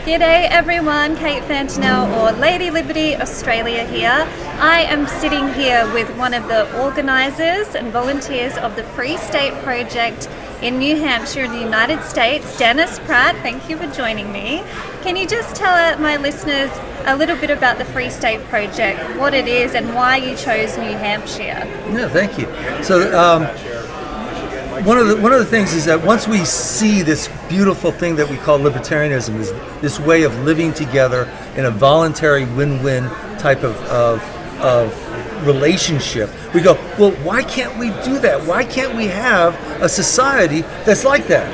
G'day everyone, Kate Fantanell or Lady Liberty Australia here. I am sitting here with one of the organisers and volunteers of the Free State Project in New Hampshire in the United States, Dennis Pratt. Thank you for joining me. Can you just tell my listeners a little bit about the Free State Project, what it is and why you chose New Hampshire? Yeah, thank you. So one of the things is that once we see this beautiful thing that we call libertarianism, is this way of living together in a voluntary win-win type of relationship, we go, well, why can't we do that? Why can't we have a society that's like that?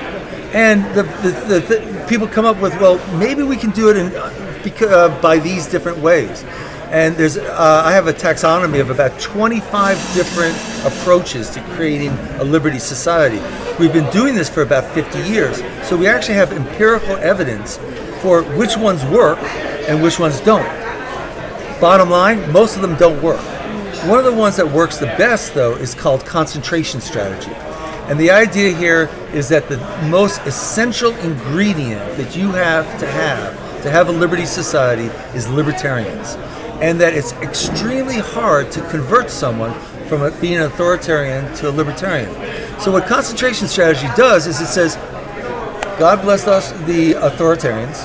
And the people come up with, well, maybe we can do it by these different ways. And there's I have a taxonomy of about 25 different approaches to creating a liberty society. We've been doing this for about 50 years, so we actually have empirical evidence for which ones work and which ones don't. Bottom line, most of them don't work. One of the ones that works the best, though, is called concentration strategy. And the idea here is that the most essential ingredient that you have to have a liberty society is libertarians. And that it's extremely hard to convert someone from being an authoritarian to a libertarian. So what concentration strategy does is it says, God bless us, the authoritarians.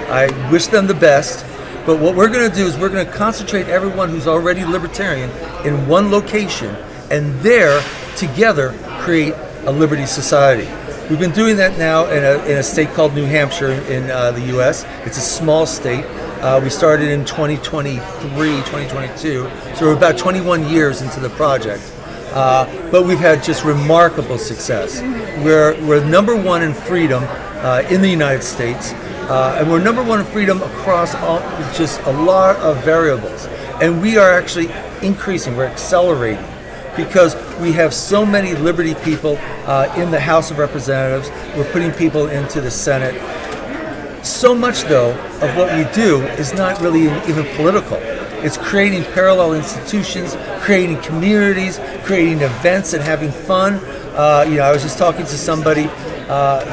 I wish them the best. But what we're going to do is we're going to concentrate everyone who's already libertarian in one location, and there, together, create a liberty society. We've been doing that now in a state called New Hampshire in the U.S. It's a small state. We started in 2023, 2022, so we're about 21 years into the project. But we've had just remarkable success. We're number one in freedom in the United States, and we're number one in freedom across just a lot of variables. And we are actually increasing, we're accelerating, because we have so many liberty people in the House of Representatives. We're putting people into the Senate. So much, though, of what we do is not really even political. It's creating parallel institutions, creating communities, creating events and having fun. I was just talking to somebody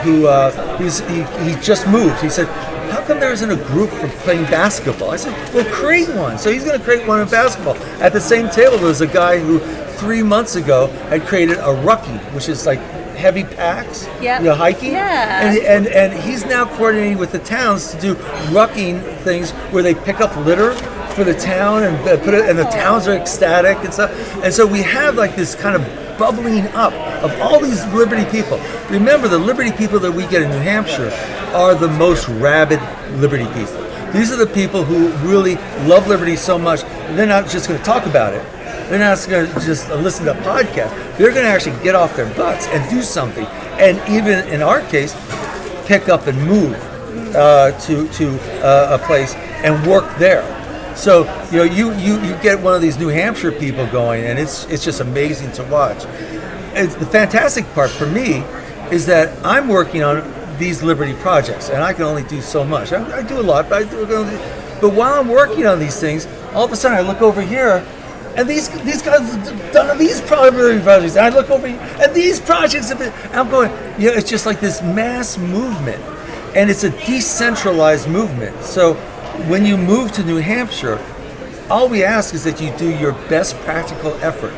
he just moved. He said, how come there isn't a group for playing basketball? I said, well, create one. So he's going to create one in basketball. At the same table, there was a guy who 3 months ago had created a rucking, which is like heavy packs, hiking. Yeah. And he's now coordinating with the towns to do rucking things where they pick up litter for the town and put it, and the towns are ecstatic and stuff. And so we have like this kind of bubbling up of all these liberty people. Remember, the liberty people that we get in New Hampshire are the most rabid liberty people. These are the people who really love liberty so much, they're not just going to talk about it. They're not going to just listen to a podcast. They're going to actually get off their butts and do something. And even in our case, pick up and move to a place and work there. So you get one of these New Hampshire people going, and it's just amazing to watch. The fantastic part for me is that I'm working on these liberty projects, and I can only do so much. I do a lot, but while I'm working on these things, all of a sudden I look over here. And these guys have done these liberty projects. And I look over here, and these projects have been. I'm going. It's just like this mass movement, and it's a decentralized movement. So when you move to New Hampshire, all we ask is that you do your best practical effort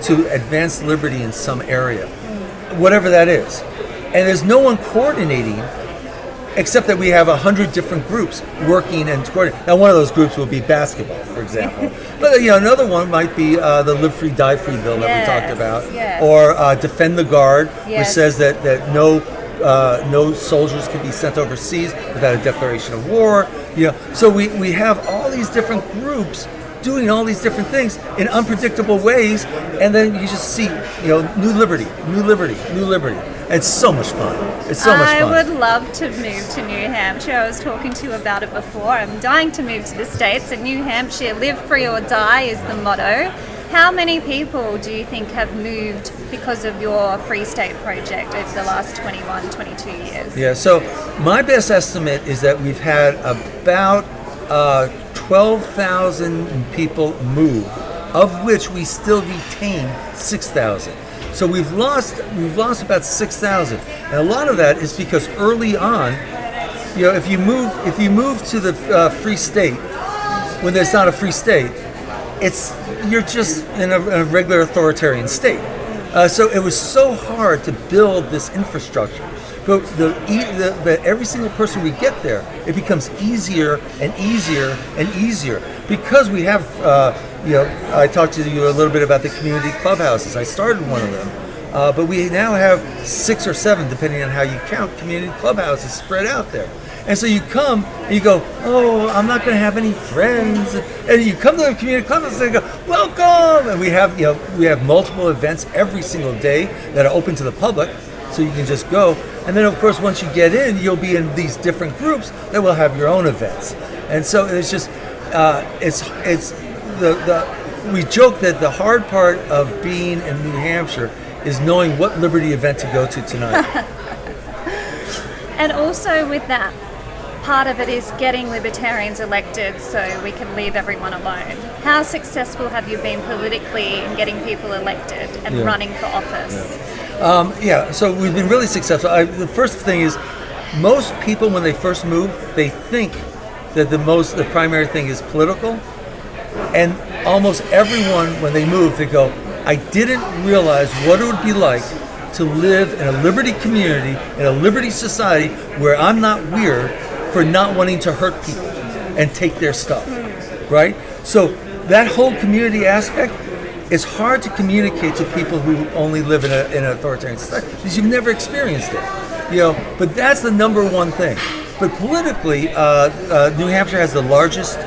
to advance liberty in some area, whatever that is. And there's no one coordinating, except that we have 100 different groups working and coordinating. Now, one of those groups will be basketball, for example. But another one might be the Live Free, Die Free bill that we talked about, or Defend the Guard, which says that no soldiers can be sent overseas without a declaration of war. So we have all these different groups doing all these different things in unpredictable ways, and then you just see, new liberty. It's so much fun. I would love to move to New Hampshire. I was talking to you about it before. I'm dying to move to the States, and New Hampshire, live free or die is the motto. How many people do you think have moved because of your Free State Project over the last 21, 22 years? Yeah, so my best estimate is that we've had about 12,000 people move, of which we still retain 6,000. So we've lost about 6,000. And a lot of that is because early on, if you move to the free state when there's not a free state, you're just in a regular authoritarian state. So it was so hard to build this infrastructure. But every single person we get there, it becomes easier and easier and easier because we have. I talked to you a little bit about the community clubhouses. I started one of them. But we now have 6 or 7, depending on how you count, community clubhouses spread out there. And so you come and you go, oh, I'm not going to have any friends. And you come to the community clubhouse and they go, welcome. And we have multiple events every single day that are open to the public, so you can just go. And then, of course, once you get in, you'll be in these different groups that will have your own events. And so it's just, we joke that the hard part of being in New Hampshire is knowing what Liberty event to go to tonight. And also with that, part of it is getting libertarians elected so we can leave everyone alone. How successful have you been politically in getting people elected and running for office? So we've been really successful. The first thing is, most people when they first move, they think that the primary thing is political, and almost everyone when they move, they go, I didn't realize what it would be like to live in a liberty community, in a liberty society where I'm not weird for not wanting to hurt people and take their stuff, right? So that whole community aspect is hard to communicate to people who only live in an authoritarian society because you've never experienced it, But that's the number one thing. But politically, New Hampshire has the largest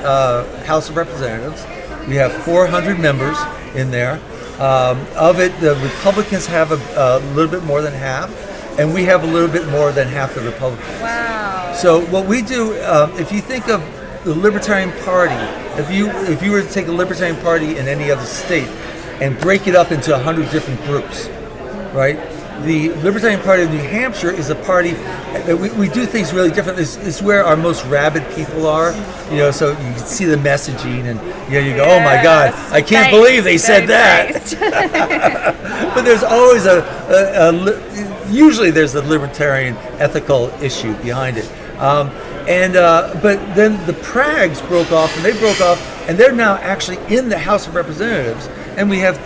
House of Representatives. We have 400 members in there. Of it, the Republicans have a little bit more than half, and we have a little bit more than half the Republicans. Wow. So what we do, if you think of the Libertarian Party, if you were to take a Libertarian Party in any other state and break it up into 100 different groups, right? The Libertarian Party of New Hampshire is a party that we do things really different. It's where our most rabid people are, so you can see the messaging and you go, oh my God, I can't believe they said that. But there's always usually there's a libertarian ethical issue behind it. But then the Prags broke off, and they're now actually in the House of Representatives. And we have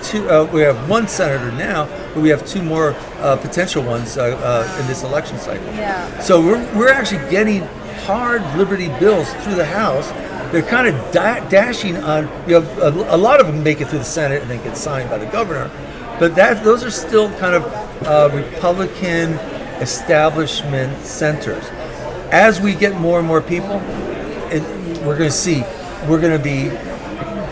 we have one senator now, but we have 2 more potential ones in this election cycle. Yeah. So we're actually getting hard liberty bills through the House. They're kind of dashing on. A lot of them make it through the Senate and then get signed by the governor, but those are still kind of Republican establishment centers. As we get more and more people, we're going to be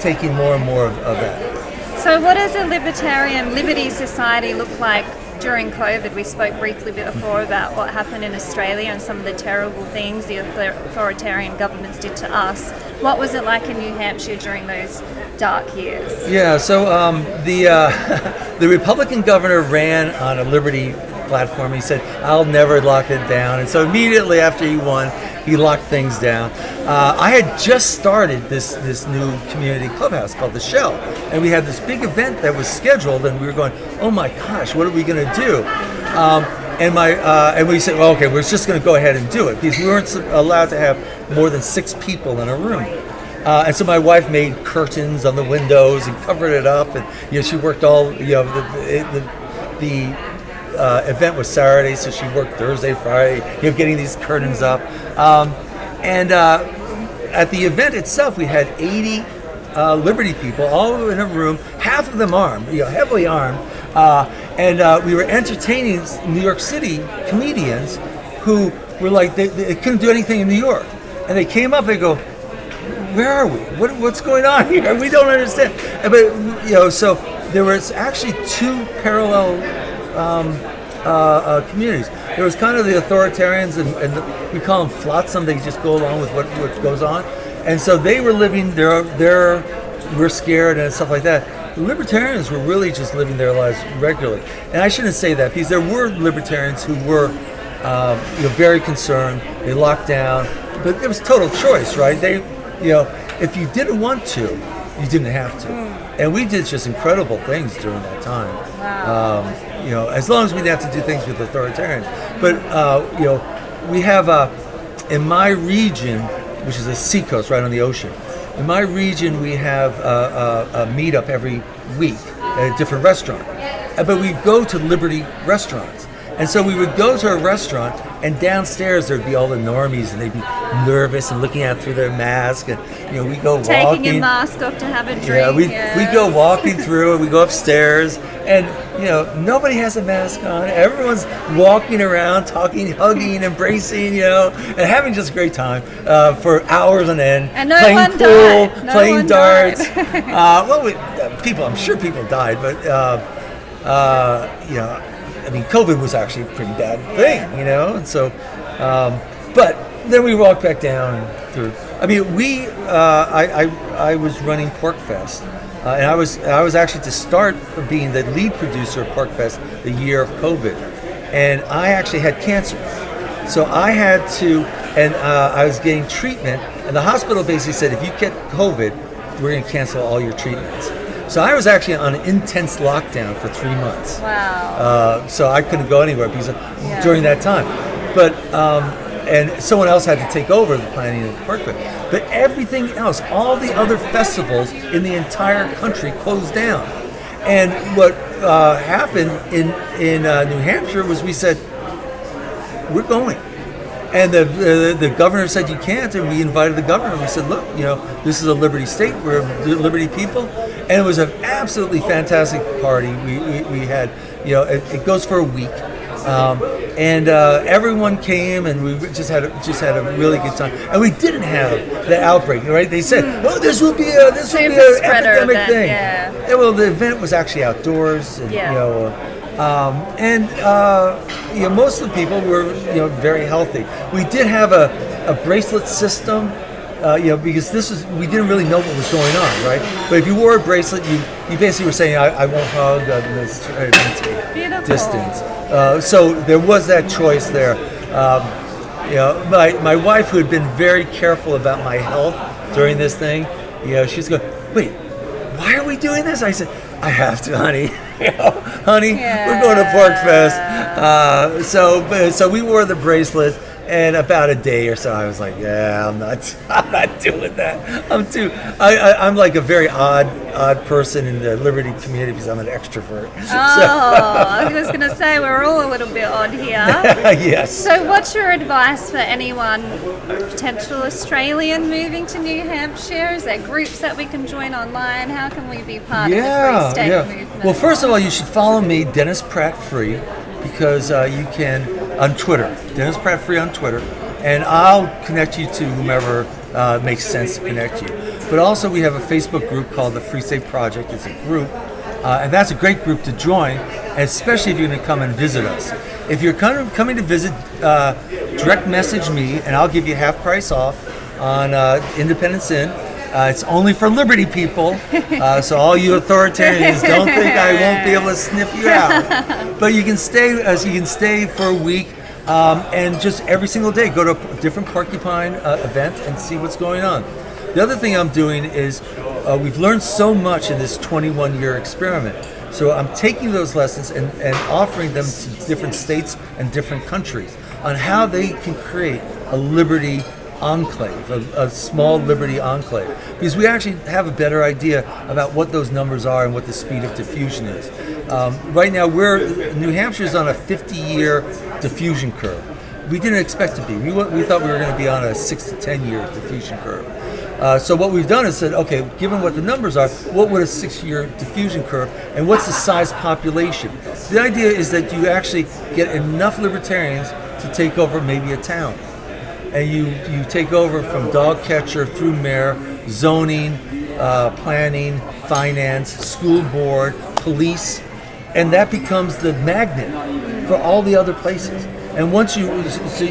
taking more and more of that. So what does a libertarian liberty society look like during COVID? We spoke briefly before about what happened in Australia and some of the terrible things the authoritarian governments did to us. What was it like in New Hampshire during those dark years? Yeah, so the Republican governor ran on a liberty platform. He said, I'll never lock it down. And so immediately after he won, he locked things down. I had just started this new community clubhouse called The Shell, and we had this big event that was scheduled, and we were going, oh my gosh, what are we going to do? And we said, well, okay, we're just going to go ahead and do it because we weren't allowed to have more than 6 people in a room. And so my wife made curtains on the windows and covered it up, and she worked all the event was Saturday, so she worked Thursday, Friday, getting these curtains up. At the event itself, we had 80 Liberty people, all in a room, half of them armed, heavily armed, and we were entertaining New York City comedians who were like, they couldn't do anything in New York. And they came up, they go, where are we? What's going on here? We don't understand. But, so there was actually 2 parallel communities. There was kind of the authoritarians, and we call them flotsam. They just go along with what goes on. And so they were living we're scared and stuff like that. The libertarians were really just living their lives regularly. And I shouldn't say that because there were libertarians who were very concerned. They locked down, but it was total choice, right? If you didn't want to, you didn't have to. And we did just incredible things during that time. Wow. As long as we didn't have to do things with authoritarians. But we have in my region, which is a seacoast right on the ocean, in my region we have a meetup every week at a different restaurant. But we go to Liberty restaurants. And so we would go to a restaurant, and downstairs there'd be all the normies, and they'd be nervous and looking out through their mask, and we go taking walking. your mask off to have a drink. Yeah, we go walking through, and we go upstairs, and nobody has a mask on. Everyone's walking around, talking, hugging, embracing, and having just a great time for hours on end. And no playing one pool, died. playing darts. I'm sure people died, but COVID was actually a pretty bad thing, and so, but then we walked back down through. I was running Pork Fest, and I was actually to start being the lead producer of Pork Fest the year of COVID, and I actually had cancer, so I had to, and I was getting treatment, and the hospital basically said, if you get COVID, we're going to cancel all your treatments. So I was actually on an intense lockdown for 3 months. Wow. So I couldn't go anywhere during that time. But and someone else had to take over the planning of the Pork Fest. But everything else, all the other festivals in the entire country closed down. And what happened in New Hampshire was we said, we're going. And the governor said you can't, and we invited the governor. We said, look, this is a Liberty state. We're Liberty people. And it was an absolutely fantastic party. We had, it goes for a week, and everyone came, and we just had a really good time. And we didn't have the outbreak, right? They said, "Oh, this will be an epidemic event, thing." Yeah. Well, the event was actually outdoors, and most of the people were very healthy. We did have a bracelet system. Because we didn't really know what was going on, right? But if you wore a bracelet, you basically were saying, I won't hug, maintain distance. So there was that choice there. My wife, who had been very careful about my health during this thing, she's going, wait, why are we doing this? I said, I have to, honey. Honey, we're going to Pork Fest. So we wore the bracelet. And about a day or so, I was like, "Yeah, I'm not doing that. I'm like a very odd person in the Liberty community because I'm an extrovert." I was going to say we're all a little bit odd here. Yes. So, what's your advice for anyone, potential Australian moving to New Hampshire? Is there groups that we can join online? How can we be part of the Free State movement? Well, first of all, you should follow me, Dennis Pratt Free, because you can. On Twitter, Dennis Pratt Free on Twitter, and I'll connect you to whomever makes sense to connect you. But also we have a Facebook group called the Free State Project. It's a group, and that's a great group to join, especially if you're going to come and visit us. If you're coming to visit, direct message me, and I'll give you half price off on Independence Inn. It's only for Liberty people, so all you authoritarians don't think I won't be able to sniff you out. But you can stay for a week, and just every single day go to a different porcupine event and see what's going on. The other thing I'm doing is we've learned so much in this 21-year experiment. So I'm taking those lessons and offering them to different states and different countries on how they can create a Liberty enclave, a small Liberty enclave, because we actually have a better idea about what those numbers are and what the speed of diffusion is. Right now, New Hampshire's on a 50-year diffusion curve. We didn't expect to be. We thought we were going to be on a 6 to 10-year diffusion curve. So what we've done is said, okay, given what the numbers are, what would a 6-year diffusion curve, and what's the size population? The idea is that you actually get enough libertarians to take over maybe a town. And you take over from dog catcher through mayor, zoning, planning, finance, school board, police, and that becomes the magnet for all the other places. And so you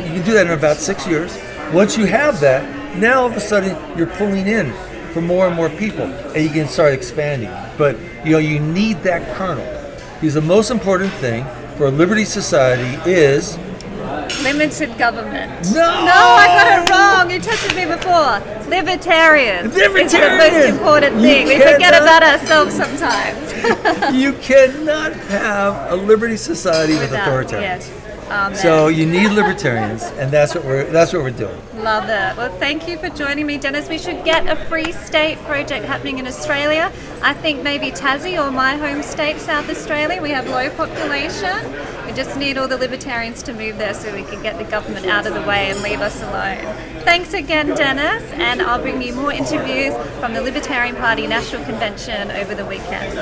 can do that in about 6 years. Once you have that, now all of a sudden you're pulling in for more and more people, and you can start expanding. But you need that kernel, because the most important thing for a Liberty society is limited government. No, I got it wrong. You tested me before. Libertarians. It's the most important thing. We forget about ourselves sometimes. You cannot have a Liberty society with authoritarians. Yes. So you need libertarians, and that's what we're doing. Love it. Well, thank you for joining me, Dennis. We should get a Free State project happening in Australia. I think maybe Tassie or my home state, South Australia. We have low population. We just need all the libertarians to move there so we can get the government out of the way and leave us alone. Thanks again, Dennis, and I'll bring you more interviews from the Libertarian Party National Convention over the weekend.